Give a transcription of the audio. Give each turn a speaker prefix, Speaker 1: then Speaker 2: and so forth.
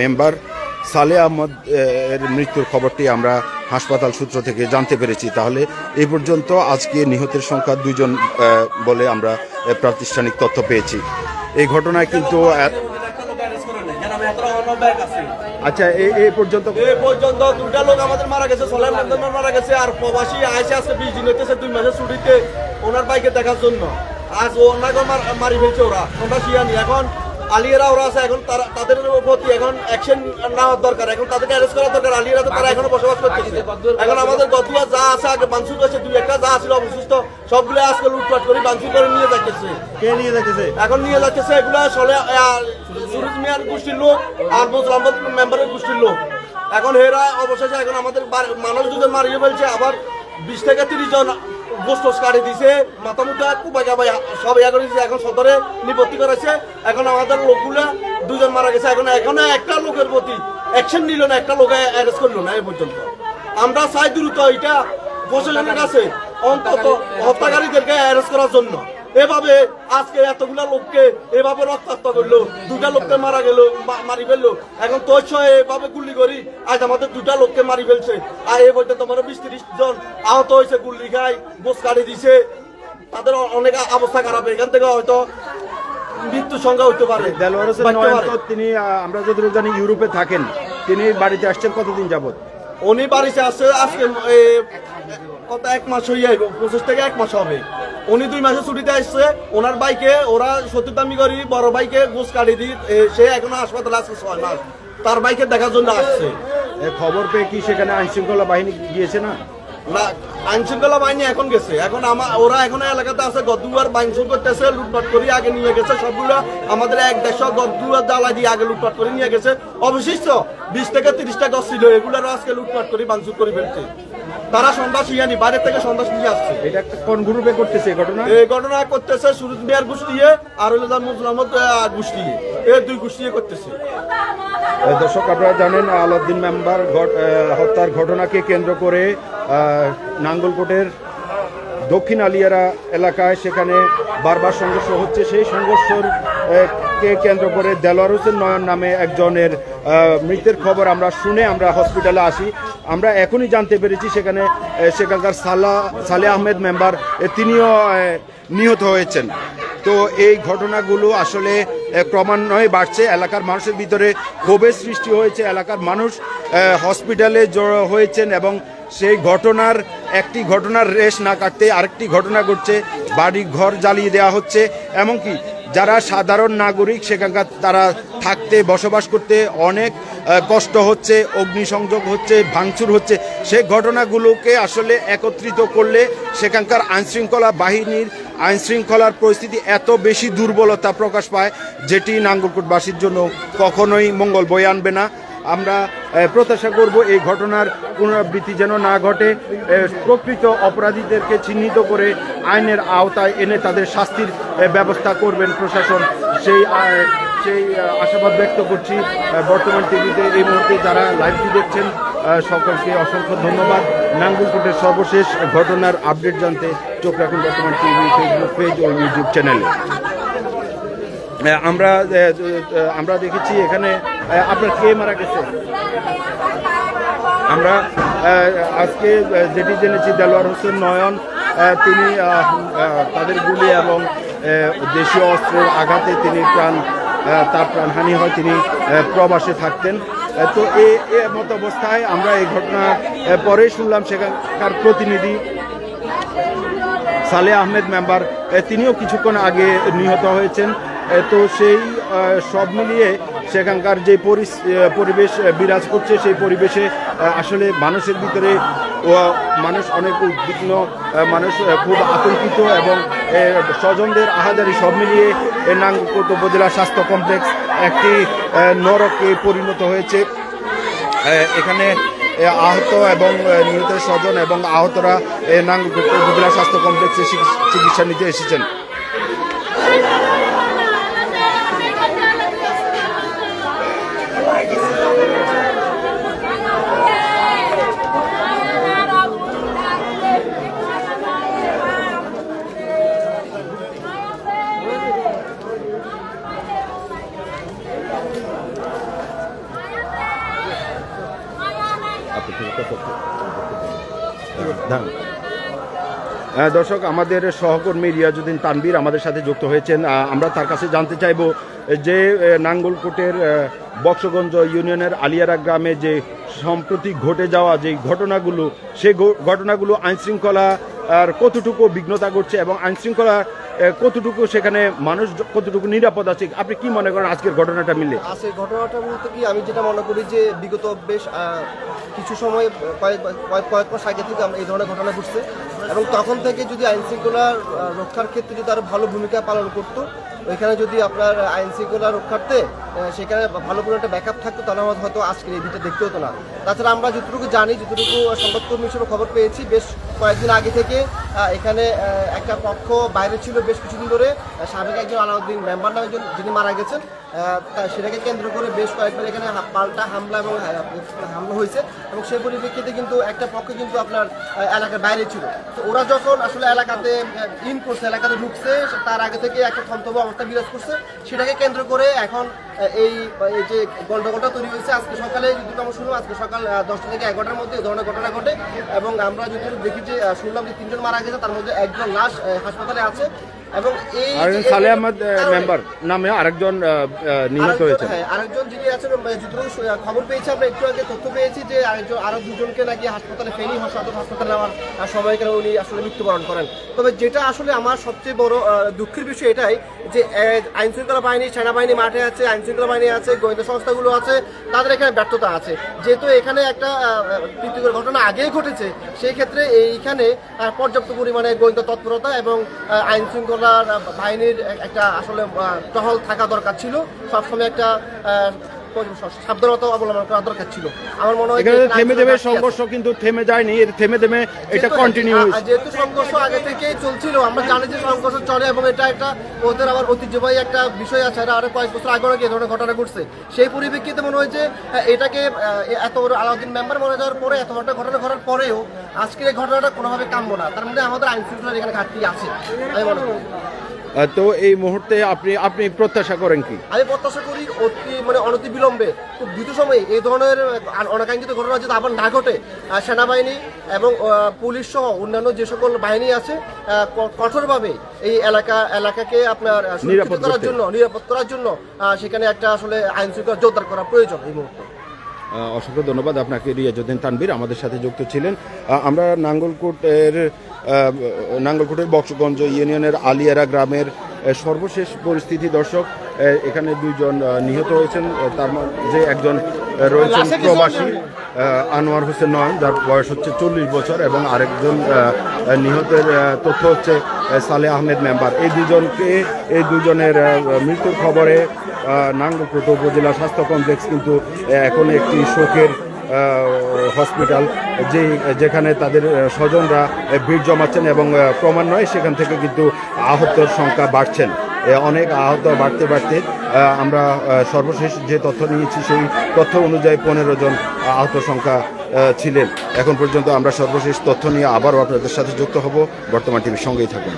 Speaker 1: Member সালে আহমদ এর মৃত্যুর খবরটি আমরা হাসপাতাল সূত্র থেকে জানতে পেরেছি। তাহলে এই পর্যন্ত আজকে নিহতের সংখ্যা 2 জন বলে আমরা প্রাতিষ্ঠানিক তথ্য পেয়েছি। এই ঘটনায় কিন্তু আচ্ছা এই পর্যন্ত
Speaker 2: 2টা লোক আমাদের মারা গেছে, সোলার মারা গেছে। আর প্রবাসী আইসে আজকে 20 দিন হইতেছে 2 মাসের ছুটিতে ওনার বাইকে দেখার জন্য। আজ ওনাকে মারি ফেলছে ওরা সন্ত্রাসীয়ানি। এখন আলিয়ারা ওরা আছে, এখন তাদের প্রতি এখন অ্যাকশন নেওয়ার দরকার। এখন তাদেরকে অ্যারেস্ট করার দরকার। আলিয়ারা তো তারা এখনো বসবাস করতেছে। এখন আমাদের গদুয়া যা আছে আগে বানসুর করেছে, 2-1টা যা ছিল অবশিষ্ট সবগুলো আজকে লুটপাট করে বানসুর করে নিয়ে যাচ্ছে।
Speaker 1: কে নিয়ে যাচ্ছে?
Speaker 2: এখন নিয়ে যাচ্ছে এগুলো সুরজ মিয়ার গোষ্ঠীর লোক আর মুসলাম মেম্বারের গোষ্ঠীর লোক। এখন এরা অবশেষে এখন আমাদের মানুষ দুজন মারিয়ে ফেলছে। আবার 20 থেকে 30 জন গোষ্ঠ কাটে দিছে, মাথা মুঠা কুপাইকা ভাই সব ইয়া করেছে। এখন সদরে নিবর্তি করেছে। এখন আমাদের লোকগুলো 2 জন মারা গেছে। এখন একটা লোকের প্রতি অ্যাকশন নিল না, একটা লোক অ্যারেস্ট করলো না এই পর্যন্ত। আমরা চাই দ্রুত এটা প্রশাসনের কাছে অন্তত হত্যাকারীদেরকে অ্যারেস্ট করার জন্য। এভাবে আজকে এতগুলা লোককে এভাবে রক্তাক্ত করলো, 2টা লোককে মারা গেল, মারি ফেললো। এখন তোর এভাবে গুলি করি আজ আমাদের 2টা লোককে মারি ফেলছে। আর এই বলতে তোমার 20-30 জন আহত হয়েছে, গুলি খায়, গোস কাটি দিছে। তাদের অনেক অবস্থা খারাপ। এখান থেকে হয়তো মৃত্যু সংখ্যা হইতে পারে।
Speaker 1: দেলোয়ার হোসেন নয়ন তো তিনি আমরা যতটুকু জানি ইউরোপে থাকেন। তিনি বাড়িতে আসছেন কতদিন যাবত?
Speaker 2: উনি বাড়িতে আসছে আজকে কত 1 মাস হয়ে 25 থেকে 1 মাস হবে। উনি 2 মাসের ছুটিতে আসছে। ওনার বাইকে ওরা 70 দামি করি বড় বাইকে গোস কাটি দিই। সে এখনো হাসপাতালে আছে 6 মাস। তার বাইকে দেখার জন্য আসছে।
Speaker 1: খবর পেয়ে কি সেখানে আইনশৃঙ্খলা বাহিনী গিয়েছে না?
Speaker 2: না, আইনশৃঙ্খলা বাহিনী এখন গেছে। এখন ওরা এখন এলাকাতে আছে, গদুয়ার বাইনসুর করতেছে, লুটপাট করে আগে নিয়ে গেছে সবগুলো। আমাদের 1-1.5 গদুয়ার জ্বালা দিয়ে আগে লুটপাট করে নিয়ে গেছে। অবশিষ্ট 20 থেকে 30টা গছ ছিল, এগুলো আজকে লুটপাট করে বানসুর করে ফেলছে। তারা সন্ত্রাস ইয়ানি বাইরে থেকে সন্ত্রাস নিয়ে আসছে।
Speaker 1: এটা কোন গ্রুপে করতেছে এই ঘটনা?
Speaker 2: এই ঘটনা করতেছে সুরজ মিয়ার গোষ্ঠী আর মুসলাম গোষ্ঠী, এই 2 গোষ্ঠী করতেছে।
Speaker 1: দর্শক, আপনারা জানেন আলাউদ্দিন মেম্বার হত্যার ঘটনাকে কেন্দ্র করে নাঙ্গলকোটের দক্ষিণ আলিয়ারা এলাকায় সেখানে বারবার সংঘর্ষ হচ্ছে। সেই সংঘর্ষের কে কেন্দ্র করে দেলোয়ার হোসেন নয়ন নামে একজনের মৃত্যুর খবর আমরা শুনে আমরা হসপিটালে আসি। আমরা এখনই জানতে পেরেছি সেখানকার সালে আহমেদ মেম্বার তিনিও নিহত হয়েছেন। তো এই ঘটনাগুলো আসলে ক্রমান্বয়ে বাড়ছে। এলাকার মানুষের ভিতরে ক্ষোভের সৃষ্টি হয়েছে। এলাকার মানুষ হসপিটালে জড়ো হয়েছেন এবং সেই একটি ঘটনার রেশ না কাটতে আরেকটি ঘটনা ঘটছে। বাড়ি ঘর জ্বালিয়ে দেওয়া হচ্ছে। এমনকি যারা সাধারণ নাগরিক সেখানকার তারা থাকতে বসবাস করতে অনেক কষ্ট হচ্ছে, অগ্নিসংযোগ হচ্ছে, ভাঙচুর হচ্ছে। সেই ঘটনাগুলোকে আসলে একত্রিত করলে সেখানকার আইনশৃঙ্খলা বাহিনীর আইনশৃঙ্খলার পরিস্থিতি এত বেশি দুর্বলতা প্রকাশ পায়, যেটি নাঙ্গলকোটবাসীর জন্য কখনোই মঙ্গল বয়ে আনবে না। আমরা প্রত্যাশা করব এই ঘটনার পুনরাবৃত্তি যেন না ঘটে। প্রকৃত অপরাধীদেরকে চিহ্নিত করে আইনের আওতায় এনে তাদের শাস্তির ব্যবস্থা করবেন প্রশাসন, সেই আশাবাদ ব্যক্ত করছি। বর্তমান টিভিতে এই মুহূর্তে যারা লাইভটি দেখছেন সকলকে অসংখ্য ধন্যবাদ। নাঙ্গলকোটের সর্বশেষ ঘটনার আপডেট জানতে চোখ রাখুন বর্তমান টিভি ফেসবুক পেজ ও ইউটিউব চ্যানেলে। আমরা দেখেছি এখানে আপনার কে মারা গেছে। আমরা আজকে যেটি জেনেছি দেলোয়ার হোসেন নয়ন তিনি তাদের গুলি এবং দেশীয় অস্ত্রের আঘাতে তিনি তার প্রাণহানি হয়। তিনি প্রবাসে থাকতেন। তো এই মত অবস্থায় আমরা এই ঘটনা পরে শুনলাম সেখানকার প্রতিনিধি সালে আহমেদ মেম্বার তিনিও কিছুক্ষণ আগে নিহত হয়েছেন। তো সেই সব মিলিয়ে সেখানকার যে পরিবেশ বিরাজ করছে সেই পরিবেশে আসলে মানুষের ভিতরে মানুষ অনেক উদ্বিগ্ন, মানুষ খুব আতঙ্কিত এবং স্বজনদের আহাজারি সব মিলিয়ে নাঙ্গলকোট উপজেলা স্বাস্থ্য কমপ্লেক্স একটি নরকে পরিণত হয়েছে। এখানে আহত এবং নিহতের স্বজন এবং আহতরা নাঙ্গলকোট উপজেলা স্বাস্থ্য কমপ্লেক্সে চিকিৎসা নিতে এসেছেন। পক্ষ থেকে দর্শক, আমাদের সহকর্মী রিয়াজউদ্দিন তানভীর আমাদের সাথে যুক্ত হয়েছেন। আমরা তার কাছে জানতে চাইব যে নাঙ্গলকোটের বক্সগঞ্জ ইউনিয়নের আলিয়ারা গ্রামে যে সম্প্রতি ঘটে যাওয়া যে ঘটনাগুলো, সেই ঘটনাগুলো আইনশৃঙ্খলা আর কতটুকু বিঘ্নতা করছে এবং আইনশৃঙ্খলা কতটুকু সেখানে মানুষ কতটুকু নিরাপদ আছে, আপনি কি মনে করেন আজকের ঘটনাটা মিলে?
Speaker 3: আজকের ঘটনাটা বলতে কি, আমি যেটা মনে করি যে বিগত বেশ কিছু সময় কয়েক মাস আগে থেকে আমরা এই ধরনের ঘটনা ঘটছে এবং তখন থেকে যদি আইন শৃঙ্খলা রক্ষার ক্ষেত্রে যদি আরো ভালো ভূমিকা পালন করতো, ওইখানে যদি আপনার আইন শৃঙ্খলা রক্ষার্থে সেখানে ভালো কোনো একটা ব্যাকআপ থাকতো, তাহলে আমার হয়তো আজকের এই দিনটা দেখতে হতো না। তাছাড়া আমরা যতটুকু জানি, যতটুকু সংবাদকর্মী হিসেবে খবর পেয়েছি, বেশ কয়েকদিন আগে থেকে এখানে একটা পক্ষ বাইরে ছিল বেশ কিছুদিন ধরে। সাবেক একজন আলাউদ্দিন মেম্বার নামে একজন যিনি মারা গেছেন, সেটাকে কেন্দ্র করে বেশ কয়েকবার এখানে পাল্টা হামলা এবং হামলা হয়েছে এবং সেই পরিপ্রেক্ষিতে কিন্তু একটা পক্ষ কিন্তু আপনার এলাকার বাইরে ছিল। তো ওরা যখন আসলে এলাকাতে করছে, এলাকাতে ঢুকছে, তার আগে থেকে একটা থমথমে অবস্থা বিরাজ করছে। সেটাকে কেন্দ্র করে এখন এই যে গন্ডগোলটা তৈরি হয়েছে। আজকে সকালে যদি আমরা শুনলাম, আজকে সকাল 10টা থেকে 11টার মধ্যে এই ধরনের ঘটনা ঘটে এবং আমরা যদি দেখি যে শুনলাম যে 3 জন মারা গেছে, তার মধ্যে একজন লাশ হাসপাতালে আছে এবং এই
Speaker 1: সালে আহমদ মেম্বার নামে আরেকজন নিহত হয়েছে।
Speaker 3: আরেকজন যিনি আছেন, যতটুকু খবর পেয়েছি আমরা একটু আগে তথ্য পেয়েছি যে আরো দুজনকে নাকি হাসপাতালে ফেনী সদর হাসপাতালে আমার সময়কালে উনি আসলে মৃত্যুবরণ করেন। তবে যেটা আসলে আমার সবচেয়ে বড় দুঃখের বিষয় এটাই যে আইন শৃঙ্খলা বাহিনী, সেনাবাহিনী মাঠে আছে, আইন শৃঙ্খলা বাহিনী আছে, গোয়েন্দা সংস্থাগুলো আছে, তাদের এখানে ব্যর্থতা আছে। যেহেতু এখানে একটা প্রীতিকর ঘটনা আগেই ঘটেছে, সেই ক্ষেত্রে এইখানে পর্যাপ্ত পরিমাণে গোয়েন্দা তৎপরতা এবং আইন শৃঙ্খলা বাহিনীর একটা আসলে টহল থাকা দরকার ছিল, সবসময় একটা সাবধানতা অবলম্বন করা দরকার ছিল। আমার মনে হয়
Speaker 1: থেমে দেবে সংঘর্ষ কিন্তু থেমে যায়নি, থেমে দেবে এটা কন্টিনিউ।
Speaker 3: যেহেতু সংঘর্ষ আগে থেকেই চলছিল, আমরা জানি যে সংঘর্ষ চলে এবং এটা একটা ওদের আবার ঐতিহ্যবাহী একটা বিষয় আছে, এটা আরো কয়েক বছর আগে এই ধরনের ঘটনা ঘটছে। সেই পরিপ্রেক্ষিতে মনে হয় যে এটাকে এত বড় আলাউদ্দিন মেম্বার মনে যাওয়ার পরে, এত বড় ঘটনা ঘটার পরেও আজকের এই ঘটনাটা কোনোভাবে কাম্য না। তার মধ্যে আমাদের আইন শৃঙ্খলার এখানে ঘাটতি আছে আমি মনে করি।
Speaker 1: তো এই মুহূর্তে আপনি প্রত্যাশা করেন কি?
Speaker 3: আমি প্রত্যাশা করি অনতি বিলম্বে, খুব দ্রুত সময়ে এই ধরনের অনাকাঙ্ক্ষিত ঘটনা যাতে আবার না ঘটে। সেনাবাহিনী এবং পুলিশ সহ অন্যান্য যে সকল বাহিনী আছে কঠোরভাবে এই এলাকাকে আপনার নিরাপদ করার জন্য সেখানে একটা আসলে আইন শৃঙ্খলা জোরদার করা প্রয়োজন এই মুহূর্তে।
Speaker 1: অসংখ্য ধন্যবাদ আপনাকে রিয়াজউদ্দিন তানভীর আমাদের সাথে যুক্ত ছিলেন। আমরা নাঙ্গলকোটের বক্সগঞ্জ ইউনিয়নের আলিয়ারা গ্রামের সর্বশেষ পরিস্থিতি। দর্শক, এখানে 2 জন নিহত হয়েছেন, তার মধ্যে একজন রয়েছেন প্রবাসী আনোয়ার হোসেন নয়ন, যার বয়স হচ্ছে 40 বছর এবং আরেকজন নিহতের তথ্য হচ্ছে সালে আহমেদ মেম্বার। এই দুজনের মৃত্যুর খবরে নাঙ্গলকোট উপজেলা স্বাস্থ্য কমপ্লেক্স কিন্তু এখন একটি শোকের হসপিটাল, যেখানে তাদের স্বজনরা ভিড় জমাচ্ছেন এবং ক্রমান্বয়ে সেখান থেকে কিন্তু আহতর সংখ্যা বাড়ছেন। অনেক আহত বাড়তে আমরা সর্বশেষ যে তথ্য নিয়েছি সেই তথ্য অনুযায়ী 15 জন আহত সংখ্যা ছিলেন। এখন পর্যন্ত আমরা সর্বশেষ তথ্য নিয়ে আবারও আপনাদের সাথে যুক্ত হব। বর্তমান টিভির সঙ্গেই থাকুন।